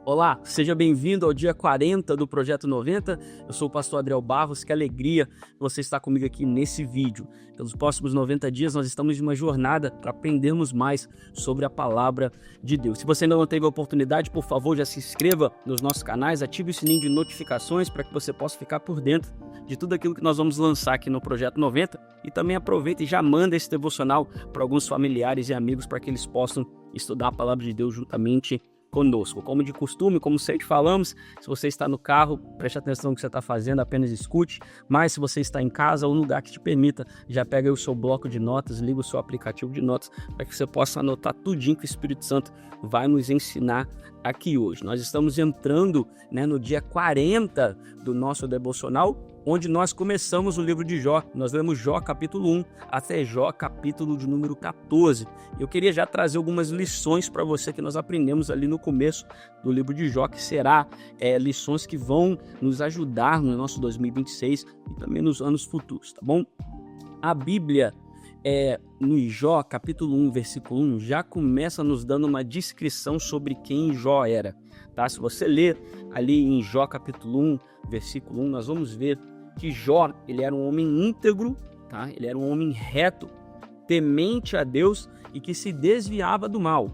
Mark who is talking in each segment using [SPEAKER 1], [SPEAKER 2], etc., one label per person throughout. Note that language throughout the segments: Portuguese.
[SPEAKER 1] Olá, seja bem-vindo ao dia 40 do Projeto 90. Eu sou o pastor Adriel Barros, que alegria você estar comigo aqui nesse vídeo. Pelos próximos 90 dias nós estamos em uma jornada para aprendermos mais sobre a palavra de Deus. Se você ainda não teve a oportunidade, por favor, já se inscreva nos nossos canais, ative o sininho de notificações para que você possa ficar por dentro de tudo aquilo que nós vamos lançar aqui no Projeto 90 e também aproveita e já manda esse devocional para alguns familiares e amigos para que eles possam estudar a palavra de Deus juntamente conosco. Como de costume, como sempre falamos, se você está no carro, preste atenção no que você está fazendo, apenas escute, mas se você está em casa ou no lugar que te permita, já pega aí o seu bloco de notas, liga o seu aplicativo de notas para que você possa anotar tudinho que o Espírito Santo vai nos ensinar aqui hoje. Nós estamos entrando, no dia 40 do nosso devocional, onde nós começamos o livro de Jó. Nós lemos Jó capítulo 1 até Jó capítulo de número 14. Eu queria já trazer algumas lições para você que nós aprendemos ali no começo do livro de Jó, que será lições que vão nos ajudar no nosso 2026 e também nos anos futuros, tá bom? A Bíblia, no Jó capítulo 1, versículo 1, já começa nos dando uma descrição sobre quem Jó era, tá? Se você ler ali em Jó capítulo 1, versículo 1, nós vamos ver que Jó, ele era um homem íntegro, tá? Ele era um homem reto, temente a Deus e que se desviava do mal,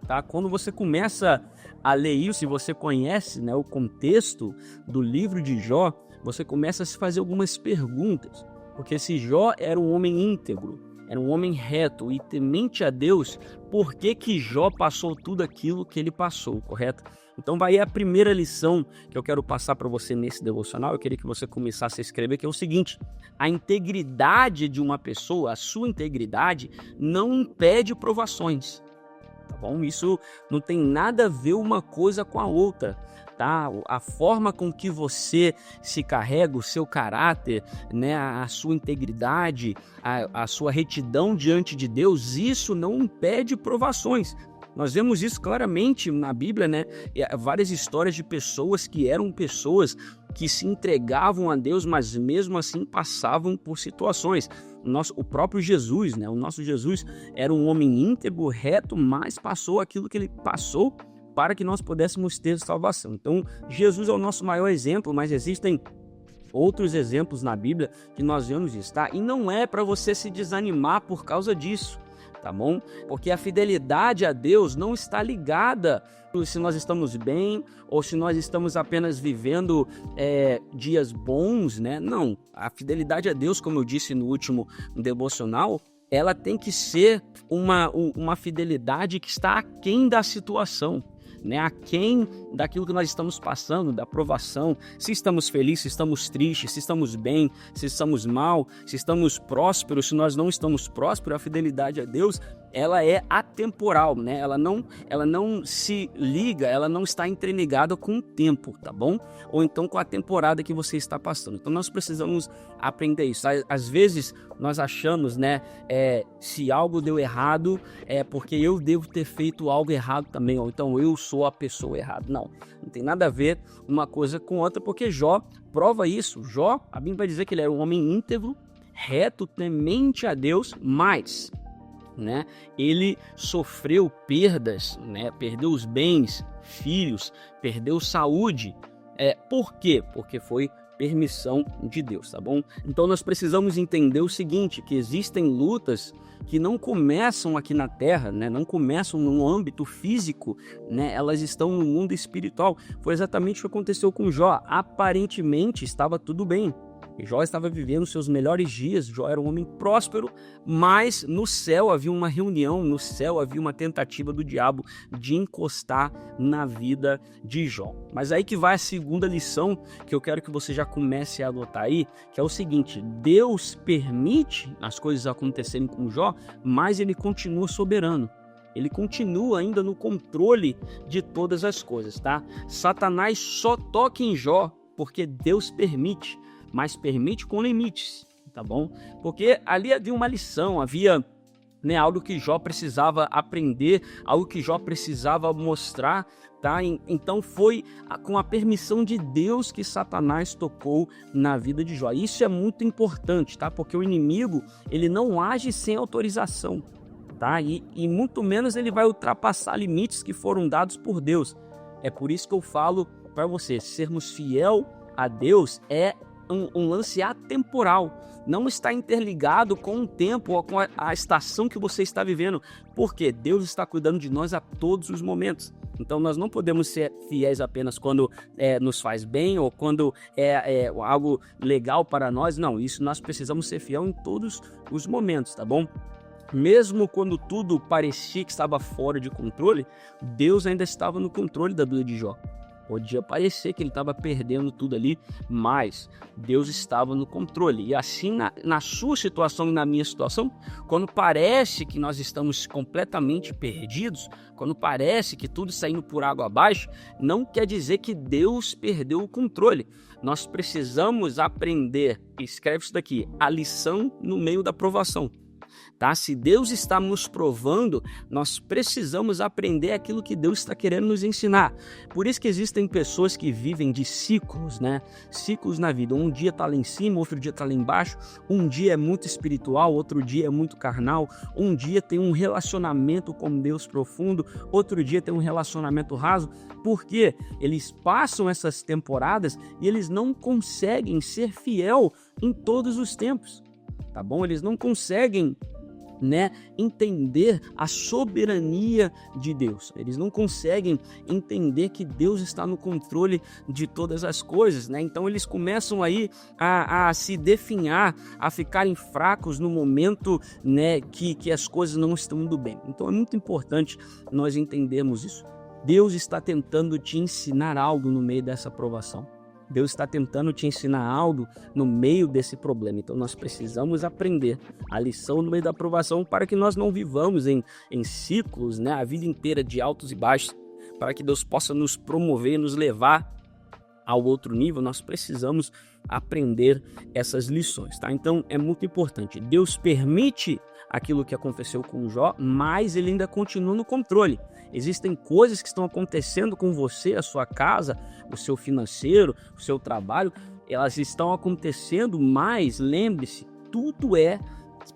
[SPEAKER 1] tá? Quando você começa a ler isso, se você conhece, o contexto do livro de Jó, você começa a se fazer algumas perguntas, porque se Jó era um homem íntegro, era um homem reto e temente a Deus, por que Jó passou tudo aquilo que ele passou, correto? Então vai aí a primeira lição que eu quero passar para você nesse devocional. Eu queria que você começasse a escrever, que é o seguinte: a integridade de uma pessoa, a sua integridade, não impede provações, tá bom? Isso não tem nada a ver uma coisa com a outra, tá? A forma com que você se carrega, o seu caráter, a sua integridade, a sua retidão diante de Deus, isso não impede provações. Nós vemos isso claramente na Bíblia, várias histórias de pessoas que eram pessoas que se entregavam a Deus, mas mesmo assim passavam por situações. O próprio Jesus, o nosso Jesus era um homem íntegro, reto, mas passou aquilo que ele passou para que nós pudéssemos ter salvação. Então, Jesus é o nosso maior exemplo, mas existem outros exemplos na Bíblia que nós vemos isso, tá? E não é para você se desanimar por causa disso, tá bom? Porque a fidelidade a Deus não está ligada se nós estamos bem ou se nós estamos apenas vivendo dias bons, Não, a fidelidade a Deus, como eu disse no último devocional, ela tem que ser uma fidelidade que está aquém da situação, aquém daquilo que nós estamos passando, da provação, se estamos felizes, se estamos tristes, se estamos bem, se estamos mal, se estamos prósperos, se nós não estamos prósperos. A fidelidade a Deus, ela é atemporal, ela não se liga, ela não está entreligada com o tempo, tá bom? Ou então com a temporada que você está passando. Então nós precisamos aprender isso. Às vezes nós achamos, se algo deu errado, é porque eu devo ter feito algo errado também, ou então eu sou a pessoa errada. Não tem nada a ver uma coisa com outra, porque Jó prova isso. Jó, a Bíblia vai dizer que ele era um homem íntegro, reto, temente a Deus, mas ele sofreu perdas, perdeu os bens, filhos, perdeu saúde. Por quê? Porque foi permissão de Deus, tá bom? Então nós precisamos entender o seguinte, que existem lutas que não começam aqui na terra, não começam no âmbito físico, elas estão no mundo espiritual. Foi exatamente o que aconteceu com Jó. Aparentemente estava tudo bem. Jó estava vivendo seus melhores dias, Jó era um homem próspero, mas no céu havia uma reunião, no céu havia uma tentativa do diabo de encostar na vida de Jó. Mas aí que vai a segunda lição que eu quero que você já comece a adotar aí, que é o seguinte: Deus permite as coisas acontecerem com Jó, mas ele continua soberano. Ele continua ainda no controle de todas as coisas, tá? Satanás só toca em Jó porque Deus permite, mas permite com limites, tá bom? Porque ali havia uma lição, havia algo que Jó precisava aprender, algo que Jó precisava mostrar, tá? Então foi com a permissão de Deus que Satanás tocou na vida de Jó. Isso é muito importante, tá? Porque o inimigo, ele não age sem autorização, tá? E muito menos ele vai ultrapassar limites que foram dados por Deus. É por isso que eu falo para você, sermos fiel a Deus é um lance atemporal, não está interligado com o tempo ou com a estação que você está vivendo, porque Deus está cuidando de nós a todos os momentos. Então nós não podemos ser fiéis apenas quando nos faz bem ou quando é algo legal para nós, não, isso nós precisamos ser fiel em todos os momentos, tá bom? Mesmo quando tudo parecia que estava fora de controle, Deus ainda estava no controle da vida de Jó. Podia parecer que ele estava perdendo tudo ali, mas Deus estava no controle. E assim, na sua situação e na minha situação, quando parece que nós estamos completamente perdidos, quando parece que tudo está indo por água abaixo, não quer dizer que Deus perdeu o controle. Nós precisamos aprender, escreve isso daqui, a lição no meio da provação. Tá? Se Deus está nos provando, nós precisamos aprender aquilo que Deus está querendo nos ensinar. Por isso que existem pessoas que vivem de ciclos, né? Ciclos na vida. Um dia está lá em cima, outro dia está lá embaixo. Um dia é muito espiritual, outro dia é muito carnal. Um dia tem um relacionamento com Deus profundo, outro dia tem um relacionamento raso. Porque eles passam essas temporadas e eles não conseguem ser fiel em todos os tempos. Tá bom? Eles não conseguem entender a soberania de Deus. Eles não conseguem entender que Deus está no controle de todas as coisas, né? Então eles começam aí a se definhar, a ficarem fracos no momento, né, que as coisas não estão indo bem. Então é muito importante nós entendermos isso. Deus está tentando te ensinar algo no meio dessa provação. Deus está tentando te ensinar algo no meio desse problema. Então nós precisamos aprender a lição no meio da provação para que nós não vivamos em ciclos, né, a vida inteira de altos e baixos. Para que Deus possa nos promover, nos levar ao outro nível, nós precisamos aprender essas lições, tá? Então é muito importante. Deus permite aquilo que aconteceu com Jó, mas ele ainda continua no controle. Existem coisas que estão acontecendo com você, a sua casa, o seu financeiro, o seu trabalho, elas estão acontecendo, mas lembre-se, tudo é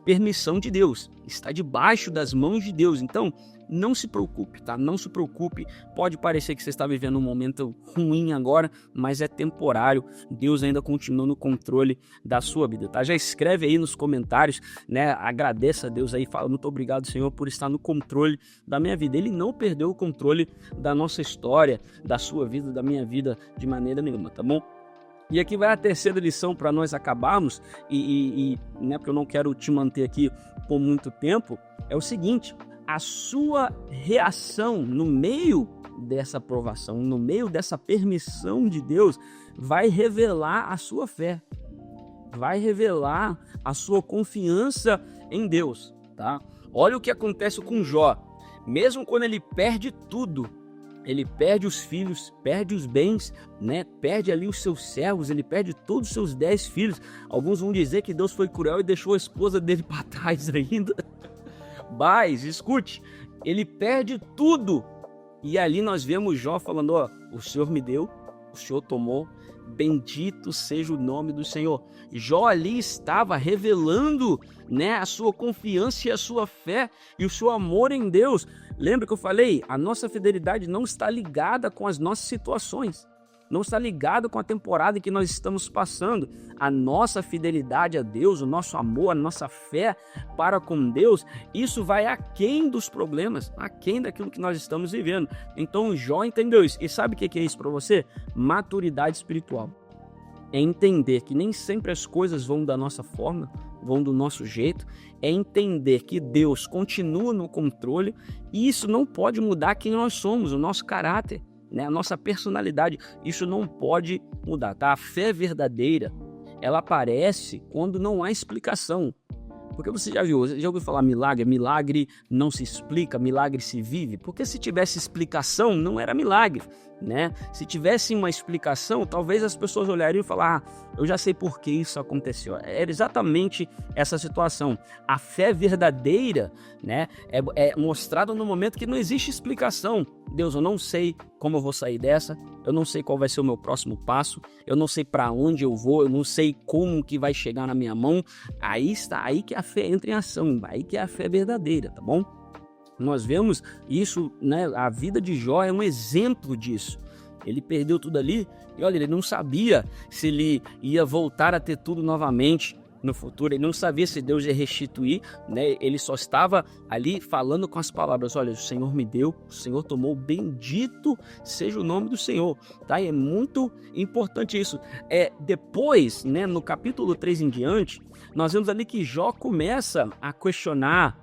[SPEAKER 1] permissão de Deus, está debaixo das mãos de Deus. Então, não se preocupe, tá? Não se preocupe. Pode parecer que você está vivendo um momento ruim agora, mas é temporário. Deus ainda continua no controle da sua vida, tá? Já escreve aí nos comentários, né? Agradeça a Deus aí, fala muito obrigado, Senhor, por estar no controle da minha vida. Ele não perdeu o controle da nossa história, da sua vida, da minha vida, de maneira nenhuma, tá bom? E aqui vai a terceira lição para nós acabarmos, né, porque eu não quero te manter aqui por muito tempo, é o seguinte: a sua reação no meio dessa provação, no meio dessa permissão de Deus, vai revelar a sua fé, vai revelar a sua confiança em Deus, tá? Olha o que acontece com Jó, mesmo quando ele perde tudo, ele perde os filhos, perde os bens, né? Perde ali os seus servos, ele perde todos os seus 10 filhos. Alguns vão dizer que Deus foi cruel e deixou a esposa dele para trás ainda. Mas, escute, ele perde tudo. E ali nós vemos Jó falando, ó, o Senhor me deu, o Senhor tomou, bendito seja o nome do Senhor. Jó ali estava revelando, né, a sua confiança e a sua fé e o seu amor em Deus. Lembra que eu falei? A nossa fidelidade não está ligada com as nossas situações. Não está ligado com a temporada em que nós estamos passando. A nossa fidelidade a Deus, o nosso amor, a nossa fé para com Deus, isso vai aquém dos problemas, aquém daquilo que nós estamos vivendo. Então Jó entendeu isso. E sabe o que é isso para você? Maturidade espiritual. É entender que nem sempre as coisas vão da nossa forma, vão do nosso jeito. É entender que Deus continua no controle e isso não pode mudar quem nós somos, o nosso caráter, né? A nossa personalidade. Isso não pode mudar, tá? A fé verdadeira, ela aparece quando não há explicação. Porque você já ouviu falar milagre? Milagre não se explica, milagre se vive. Porque se tivesse explicação, não era milagre, né? Se tivesse uma explicação, talvez as pessoas olhariam e falar, eu já sei por que isso aconteceu. Era exatamente essa situação. A fé verdadeira, né, é mostrada no momento que não existe explicação. Deus, eu não sei como eu vou sair dessa, eu não sei qual vai ser o meu próximo passo, eu não sei para onde eu vou, eu não sei como que vai chegar na minha mão. Aí está, aí que a fé entra em ação, aí que é a fé verdadeira, tá bom? Nós vemos isso, né? A vida de Jó é um exemplo disso. Ele perdeu tudo ali e olha, ele não sabia se ele ia voltar a ter tudo novamente no futuro. Ele não sabia se Deus ia restituir, né? Ele só estava ali falando com as palavras: olha, o Senhor me deu, o Senhor tomou, bendito seja o nome do Senhor, tá? E é muito importante isso. Depois, né, no capítulo 3 em diante, nós vemos ali que Jó começa a questionar,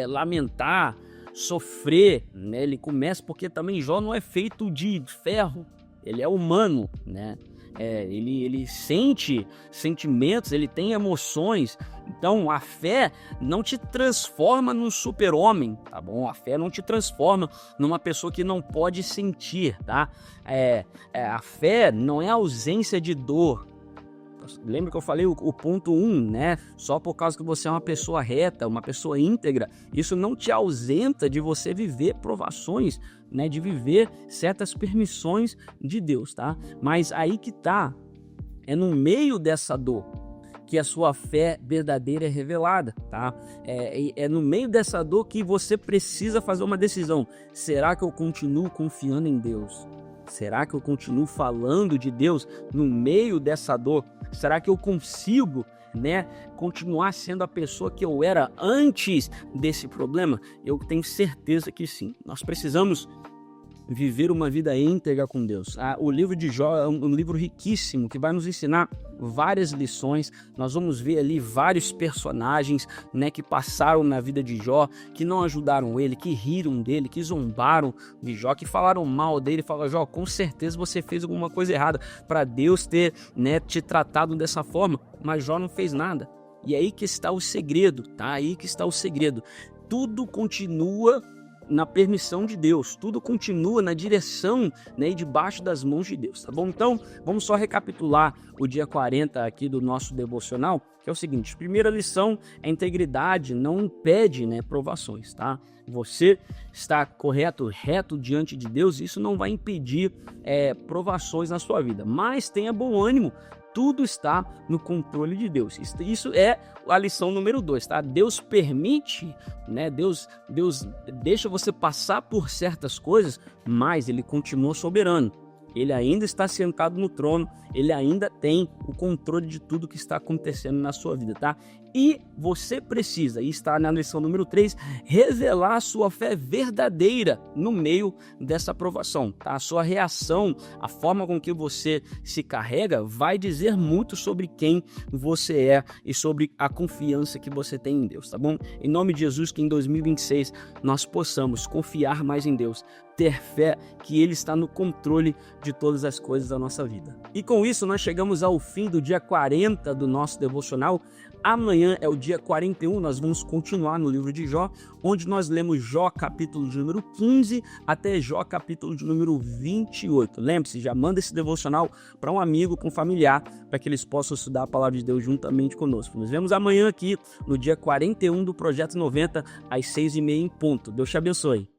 [SPEAKER 1] lamentar, sofrer, né? Ele começa, porque também Jó não é feito de ferro, ele é humano, né? Ele sente sentimentos, ele tem emoções. Então a fé não te transforma num super-homem, tá bom? A fé não te transforma numa pessoa que não pode sentir, tá? A fé não é ausência de dor. Lembra que eu falei o ponto 1, né? Só por causa que você é uma pessoa reta, uma pessoa íntegra, isso não te ausenta de você viver provações, né? De viver certas permissões de Deus, tá? Mas aí que tá, é no meio dessa dor que a sua fé verdadeira é revelada, tá? É no meio dessa dor que você precisa fazer uma decisão. Será que eu continuo confiando em Deus? Será que eu continuo falando de Deus no meio dessa dor? Será que eu consigo, né, continuar sendo a pessoa que eu era antes desse problema? Eu tenho certeza que sim. Nós precisamos viver uma vida íntegra com Deus. O livro de Jó é um livro riquíssimo que vai nos ensinar várias lições. Nós vamos ver ali vários personagens, né, que passaram na vida de Jó, que não ajudaram ele, que riram dele, que zombaram de Jó, que falaram mal dele. Falaram: Jó, com certeza você fez alguma coisa errada para Deus ter, né, te tratado dessa forma. Mas Jó não fez nada. E aí que está o segredo, tá? Aí que está o segredo. Tudo continua na permissão de Deus, tudo continua na direção, né, e debaixo das mãos de Deus, tá bom? Então, vamos só recapitular o dia 40 aqui do nosso devocional, que é o seguinte: primeira lição, a integridade não impede, né, provações, tá? Você está reto diante de Deus, isso não vai impedir provações na sua vida, mas tenha bom ânimo. Tudo está no controle de Deus. Isso é a lição número 2, tá? Deus permite, né? Deus deixa você passar por certas coisas, mas Ele continua soberano. Ele ainda está sentado no trono, Ele ainda tem o controle de tudo que está acontecendo na sua vida, tá? E você precisa, e está na lição número 3, revelar a sua fé verdadeira no meio dessa aprovação, tá? A sua reação, a forma com que você se carrega vai dizer muito sobre quem você é e sobre a confiança que você tem em Deus, tá bom? Em nome de Jesus, que em 2026 nós possamos confiar mais em Deus, ter fé que Ele está no controle de todas as coisas da nossa vida. E com isso nós chegamos ao fim do dia 40 do nosso devocional. Amanhã é o dia 41, nós vamos continuar no livro de Jó, onde nós lemos Jó capítulo de número 15 até Jó capítulo de número 28. Lembre-se, já manda esse devocional para um amigo, para um familiar, para que eles possam estudar a palavra de Deus juntamente conosco. Nos vemos amanhã aqui no dia 41 do Projeto 90, às 6h30 em ponto. Deus te abençoe.